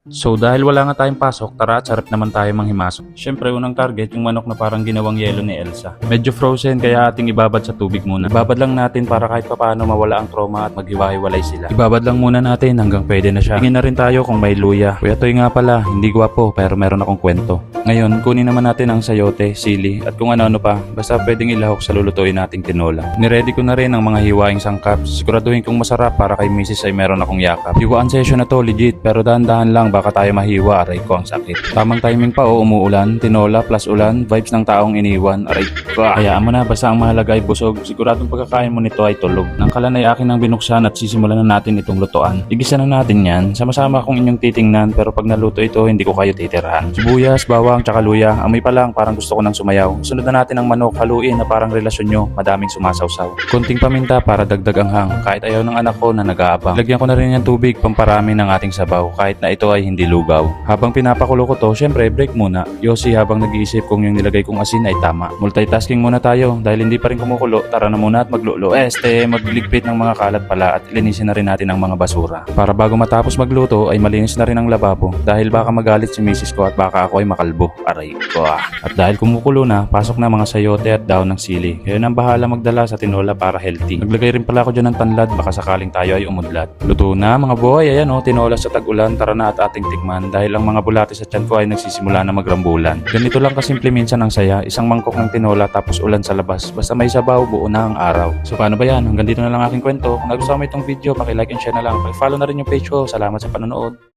So dahil wala nga tayong pasok, tara at sarap naman tayo manghimasok. Syempre unang target yung manok na parang ginawang yelo ni Elsa. Medyo frozen kaya ating ibabad sa tubig muna. Ibabad lang natin para kahit papaano mawala ang trauma at maghiwa-hiwalay sila. Ibabad lang muna natin hanggang pwede na siya. Tingin na rin tayo kung may luya. Kuya Toy nga pala, hindi gwapo pero meron akong kwento. Ngayon, kunin naman natin ang sayote, sili at kung ano-ano pa. Basta pwedeng ilahok sa lulutuin nating tinola. Niready ko na rin ang mga hiwaing sangkap. Siguraduhin kong masarap para kay Mrs. ay meron akong yakap. Hiwaan session na to legit pero dahan-dahan lang baka tayo mahiwa. Aray ko ang sakit. Tamang timing pa umuulan, tinola plus ulan, vibes ng taong iniwan. Aray ko. Hayaan mo na basta ang mahalaga ay busog. Siguradong pagkakain mo nito ay tulog. Nang kalan ay akin ang binuksan at sisimulan na natin itong lutuan. Igisa na natin yan. Sama-sama kong inyong titingnan pero pag naluto ito hindi ko kayo titirhan. Sibuyas, bawang, tsaka luya. Amoy pa lang parang gusto ko nang sumayaw. Sunod na natin ang manok, haluin na parang relasyon nyo. Madaming sumasawsaw. Konting paminta para dagdag anghang. Kahit ayaw ng anak ko na nag-aabang. Lagyan ko na rin yung tubig pamparami ng ating sabaw kahit na ito ay hindi lugaw. Habang pinapakulo ko to, syempre break muna. Yossi habang nag-iisip kung yung nilagay kong asin ay tama. Multitasking muna tayo dahil hindi pa rin kumukulo. Tara na muna at magluto. Magligpit ng mga kalat pala at linisin na rin natin ang mga basura. Para bago matapos magluto ay malinis na rin ang lababo dahil baka magalit si misis ko at baka ako ay makalbo. Aray ko. At dahil kumukulo na, pasok na mga sayote at daon ng sili. Kaya nang bahala magdala sa tinola para healthy. Naglagay rin pala ako dyan ng tanlad baka sakaling tayo ay umudlat. Luto na mga boy. Ayan tinola sa tag-ulan. Tara na at ating tikman dahil ang mga bulate sa tiyan ko ay nagsisimula na magrambulan. Ganito lang kasimple minsan ang saya, isang mangkok ng tinola tapos ulan sa labas. Basta may sabaw, buo na ang araw. So paano ba yan? Hanggang dito na lang aking kwento. Kung nagustuhan mo itong video, paki-like and share na lang. Paki-follow na rin yung page ko. Salamat sa panonood.